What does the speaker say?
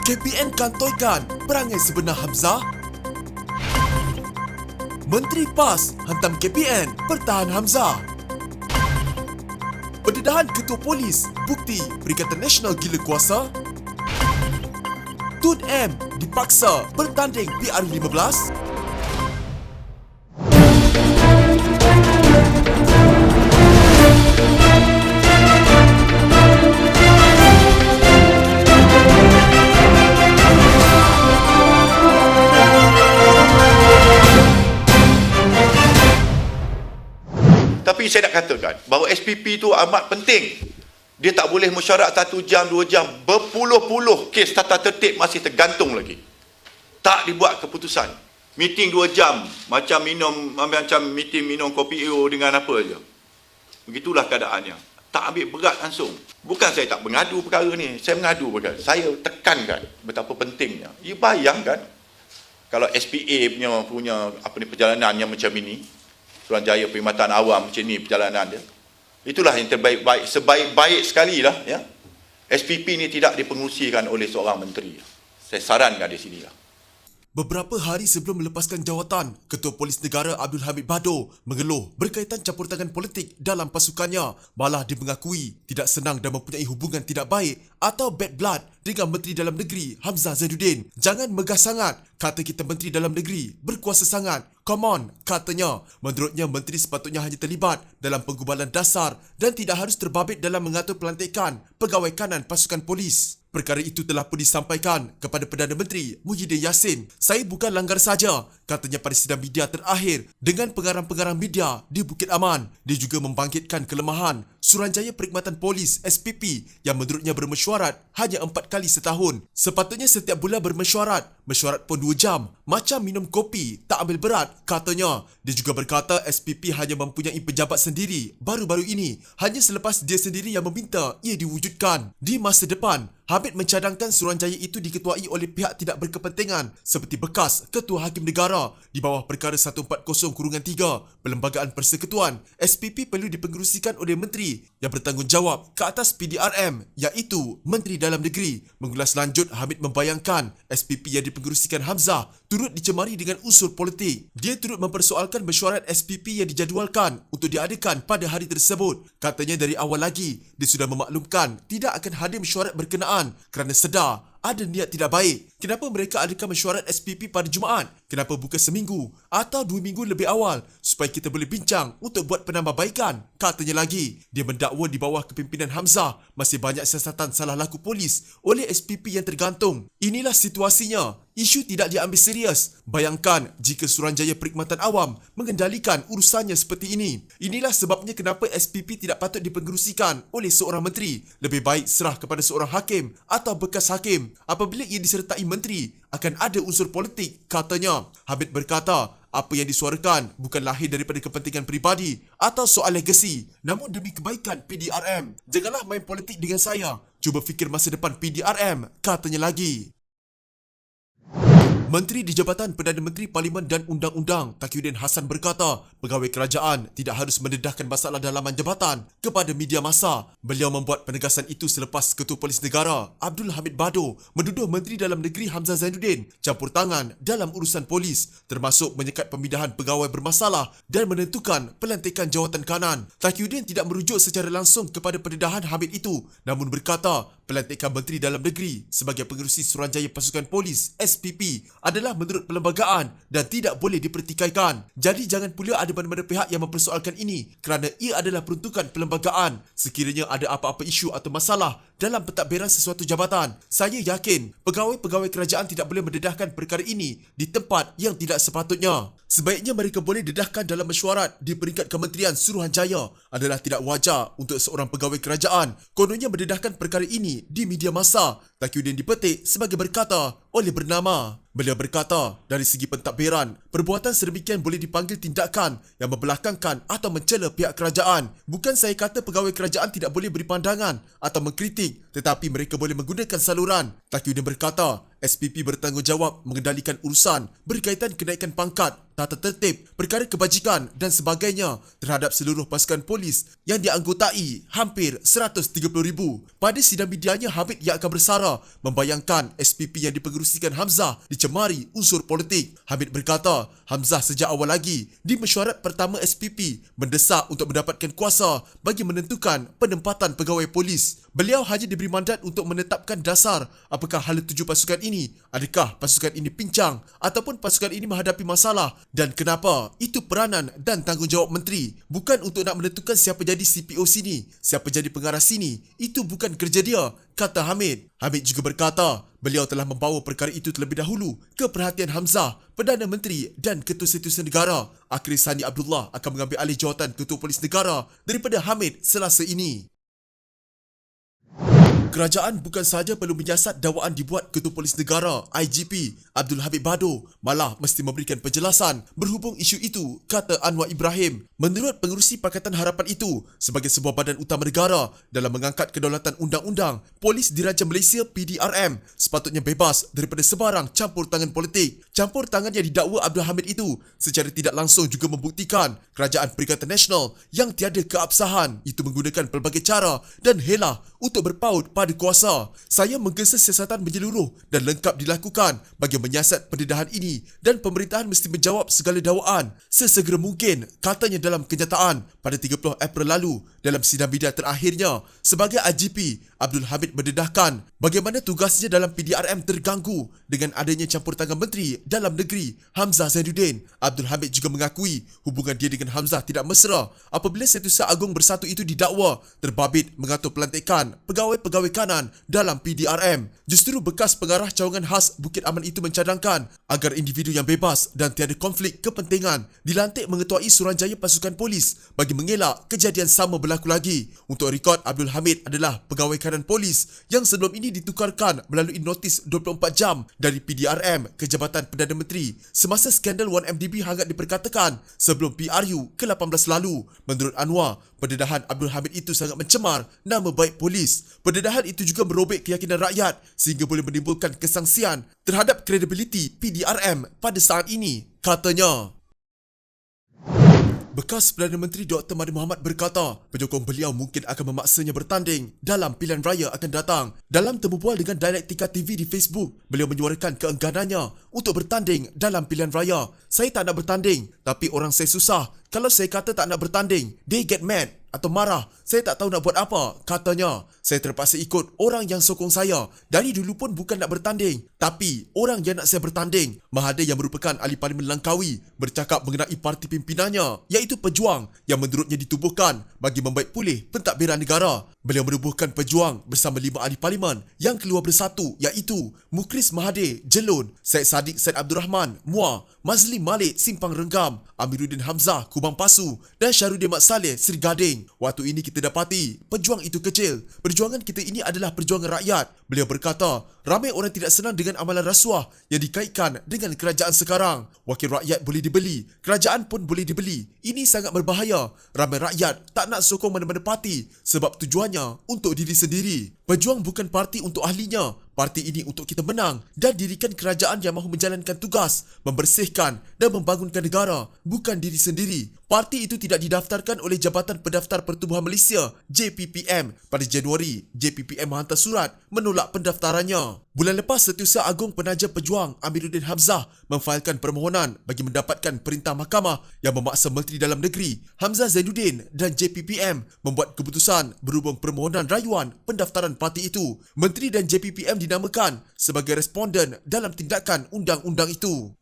KPN kantoi perangai sebenar Hamzah. Menteri PAS hantam KPN pertahan Hamzah. Pendedahan Ketua Polis bukti Perikatan Nasional gila kuasa. Tun M dipaksa bertanding PR15. Tapi saya nak katakan bahawa SPP itu amat penting. Dia tak boleh mesyuarat 1 jam, 2 jam. Berpuluh-puluh kes tata tertib masih tergantung lagi. Tak dibuat keputusan. Meeting 2 jam. Macam meeting minum kopi dengan apa je. Begitulah keadaannya. Tak ambil berat langsung. Bukan saya tak mengadu perkara ni. Saya mengadu perkara. Saya tekankan betapa pentingnya. You bayangkan kalau SPA punya perjalanan yang macam ini. Suruhanjaya Perkhidmatan Awam macam ni perjalanan dia. Itulah yang terbaik-baik, sebaik-baik sekali lah ya. SPP ni tidak dipengerusikan oleh seorang menteri. Saya sarankan di sini lah. Beberapa hari sebelum melepaskan jawatan, Ketua Polis Negara Abdul Hamid Bado mengeluh berkaitan campur tangan politik dalam pasukannya. Malah dia mengakui tidak senang dan mempunyai hubungan tidak baik atau bad blood dengan Menteri Dalam Negeri Hamzah Zainuddin. Jangan megah sangat, kata kita Menteri Dalam Negeri berkuasa sangat. Come on, katanya. Menurutnya, Menteri sepatutnya hanya terlibat dalam penggubalan dasar dan tidak harus terbabit dalam mengatur pelantikan pegawai kanan pasukan polis. Perkara itu telah pun disampaikan kepada Perdana Menteri Muhyiddin Yassin. Saya bukan langgar saja, katanya pada sidang media terakhir dengan pengarang-pengarang media di Bukit Aman. Dia juga membangkitkan kelemahan Suruhanjaya Perkhidmatan Polis SPP yang menurutnya bermesyuarat hanya 4 kali setahun. Sepatutnya setiap bulan bermesyuarat. Mesyuarat pun 2 jam. Macam minum kopi, tak ambil berat, katanya. Dia juga berkata SPP hanya mempunyai pejabat sendiri baru-baru ini, hanya selepas dia sendiri yang meminta ia diwujudkan. Di masa depan, Hamid mencadangkan Suruhanjaya itu diketuai oleh pihak tidak berkepentingan seperti bekas Ketua Hakim Negara di bawah Perkara 140-3 Perlembagaan Persekutuan. SPP perlu dipengerusikan oleh menteri yang bertanggungjawab ke atas PDRM, iaitu Menteri Dalam Negeri. Mengulas lanjut, Hamid membayangkan SPP yang dipengerusikan Hamzah turut dicemari dengan unsur politik. Dia turut mempersoalkan mesyuarat SPP yang dijadualkan untuk diadakan pada hari tersebut. Katanya dari awal lagi dia sudah memaklumkan tidak akan hadir mesyuarat berkenaan kerana sedar ada niat tidak baik. Kenapa mereka adakan mesyuarat SPP pada Jumaat? Kenapa bukan seminggu atau 2 minggu lebih awal supaya kita boleh bincang untuk buat penambahbaikan? Katanya lagi, dia mendakwa di bawah kepimpinan Hamzah masih banyak siasatan salah laku polis oleh SPP yang tergantung. Inilah situasinya. Isu tidak diambil serius. Bayangkan jika Suruhanjaya Perkhidmatan Awam mengendalikan urusannya seperti ini. Inilah sebabnya kenapa SPP tidak patut dipengerusikan oleh seorang menteri. Lebih baik serah kepada seorang hakim atau bekas hakim. Apabila ia disertai menteri, akan ada unsur politik, katanya. Hamid berkata, apa yang disuarakan bukan lahir daripada kepentingan peribadi atau soal legasi, namun demi kebaikan PDRM. Janganlah main politik dengan saya. Cuba fikir masa depan PDRM, katanya lagi. Menteri di Jabatan Perdana Menteri Parlimen dan Undang-Undang Taqiyuddin Hassan berkata, pegawai kerajaan tidak harus mendedahkan masalah dalaman jabatan kepada media massa. Beliau membuat penegasan itu selepas Ketua Polis Negara Abdul Hamid Bado menuduh Menteri Dalam Negeri Hamzah Zainuddin campur tangan dalam urusan polis, termasuk menyekat pemindahan pegawai bermasalah dan menentukan pelantikan jawatan kanan. Taqiyuddin tidak merujuk secara langsung kepada pendedahan Hamid itu, namun berkata pelantikan Menteri Dalam Negeri sebagai pengerusi Suruhanjaya Pasukan Polis SPP adalah menurut perlembagaan dan tidak boleh dipertikaikan. Jadi jangan pula ada mana-mana pihak yang mempersoalkan ini kerana ia adalah peruntukan perlembagaan. Sekiranya ada apa-apa isu atau masalah dalam pentadbiran sesuatu jabatan, saya yakin pegawai-pegawai kerajaan tidak boleh mendedahkan perkara ini di tempat yang tidak sepatutnya. Sebaiknya mereka boleh dedahkan dalam mesyuarat di peringkat Kementerian Suruhanjaya. Adalah tidak wajar untuk seorang pegawai kerajaan kononnya mendedahkan perkara ini di media massa. Taqiyuddin dipetik sebagai berkata oleh bernama. Beliau berkata, dari segi pentadbiran, perbuatan sedemikian boleh dipanggil tindakan yang membelakangkan atau mencela pihak kerajaan. Bukan saya kata pegawai kerajaan tidak boleh beri pandangan atau mengkritik, tetapi mereka boleh menggunakan saluran. Taqiyuddin berkata, SPP bertanggungjawab mengendalikan urusan berkaitan kenaikan pangkat tata tertib, perkara kebajikan dan sebagainya terhadap seluruh pasukan polis yang dianggotai hampir 130,000. Pada sidang medianya, Hamid yang akan bersara membayangkan SPP yang dipengerusikan Hamzah dicemari unsur politik. Hamid berkata, Hamzah sejak awal lagi di mesyuarat pertama SPP mendesak untuk mendapatkan kuasa bagi menentukan penempatan pegawai polis. Beliau hanya diberi mandat untuk menetapkan dasar apakah hala tuju pasukan ini, adakah pasukan ini pincang ataupun pasukan ini menghadapi masalah dan kenapa. Itu peranan dan tanggungjawab menteri, bukan untuk nak menentukan siapa jadi CPO sini, siapa jadi pengarah sini. Itu bukan kerja dia, kata Hamid. Hamid juga berkata, beliau telah membawa perkara itu terlebih dahulu ke perhatian Hamzah, Perdana Menteri dan Ketua Setiausaha Negara. Akhir Sani Abdullah akan mengambil alih jawatan Ketua Polis Negara daripada Hamid Selasa ini. Kerajaan bukan sahaja perlu menyiasat dakwaan dibuat Ketua Polis Negara IGP Abdul Hamid Bador, malah mesti memberikan penjelasan berhubung isu itu, kata Anwar Ibrahim. Menurut pengerusi Pakatan Harapan itu, sebagai sebuah badan utama negara dalam mengangkat kedaulatan undang-undang, Polis Diraja Malaysia PDRM sepatutnya bebas daripada sebarang campur tangan politik. Campur tangan yang didakwa Abdul Hamid itu secara tidak langsung juga membuktikan kerajaan Perikatan Nasional yang tiada keabsahan itu menggunakan pelbagai cara dan helah untuk berpaut pada kuasa. Saya menggesa siasatan menyeluruh dan lengkap dilakukan bagi menyiasat pendedahan ini dan pemerintahan mesti menjawab segala dakwaan sesegera mungkin, katanya dalam kenyataan pada 30 April lalu dalam sidang media terakhirnya. Sebagai IGP, Abdul Hamid mendedahkan bagaimana tugasnya dalam PDRM terganggu dengan adanya campur tangan Menteri Dalam Negeri Hamzah Zainuddin. Abdul Hamid juga mengakui hubungan dia dengan Hamzah tidak mesra apabila Setiausaha Agung Bersatu itu didakwa terbabit mengatur pelantikan pegawai-pegawai kanan dalam PDRM. Justru bekas pengarah cawangan khas Bukit Aman itu mencadangkan agar individu yang bebas dan tiada konflik kepentingan dilantik mengetuai Suruhanjaya Pasukan Polis bagi mengelak kejadian sama berlaku lagi. Untuk rekod, Abdul Hamid adalah pegawai kanan polis yang sebelum ini ditukarkan melalui notis 24 jam dari PDRM ke Jabatan Perdana Menteri semasa skandal 1MDB hangat diperkatakan sebelum PRU ke-18 lalu. Menurut Anwar, pendedahan Abdul Hamid itu sangat mencemar nama baik polis. Pendedahan itu juga merobek keyakinan rakyat sehingga boleh menimbulkan kesangsian terhadap kredibiliti PDRM pada saat ini, katanya. Bekas Perdana Menteri Dr. Mahathir Mohamad berkata, penyokong beliau mungkin akan memaksanya bertanding dalam pilihan raya akan datang. Dalam temu bual dengan Dialektika TV di Facebook, beliau menyuarakan keengganannya untuk bertanding dalam pilihan raya. Saya tak nak bertanding, tapi orang saya susah. Kalau saya kata tak nak bertanding, they get mad atau marah. Saya tak tahu nak buat apa, katanya. Saya terpaksa ikut orang yang sokong saya. Dari dulu pun bukan nak bertanding, tapi orang yang nak saya bertanding. Mahathir yang merupakan ahli parlimen Langkawi bercakap mengenai parti pimpinannya, iaitu Pejuang, yang menurutnya ditubuhkan bagi membaik pulih pentadbiran negara. Beliau menubuhkan Pejuang bersama 5 ahli parlimen yang keluar bersatu, iaitu Mukris Mahathir, Jelun, Syed Saddiq Syed Abdul Rahman, Muar, Mazli Malik, Simpang Renggam, Amiruddin Hamzah, Kubang Pasu dan Syahrudin Mat Saleh, Seri Gading. Waktu ini kita dapati pejuang itu kecil. Perjuangan kita ini adalah perjuangan rakyat. Beliau berkata, ramai orang tidak senang dengan amalan rasuah yang dikaitkan dengan kerajaan sekarang. Wakil rakyat boleh dibeli, kerajaan pun boleh dibeli. Ini sangat berbahaya. Ramai rakyat tak nak sokong mana-mana parti sebab tujuannya untuk diri sendiri. Pejuang bukan parti untuk ahlinya. Parti ini untuk kita menang dan dirikan kerajaan yang mahu menjalankan tugas, membersihkan dan membangunkan negara, bukan diri sendiri. Parti itu tidak didaftarkan oleh Jabatan Pendaftar Pertubuhan Malaysia JPPM. Pada Januari, JPPM menghantar surat menolak pendaftarannya. Bulan lepas, Setiausaha Agung Penaja Pejuang Amiruddin Hamzah memfailkan permohonan bagi mendapatkan perintah mahkamah yang memaksa Menteri Dalam Negeri Hamzah Zainuddin dan JPPM membuat keputusan berhubung permohonan rayuan pendaftaran parti itu. Menteri dan JPPM dinamakan sebagai responden dalam tindakan undang-undang itu.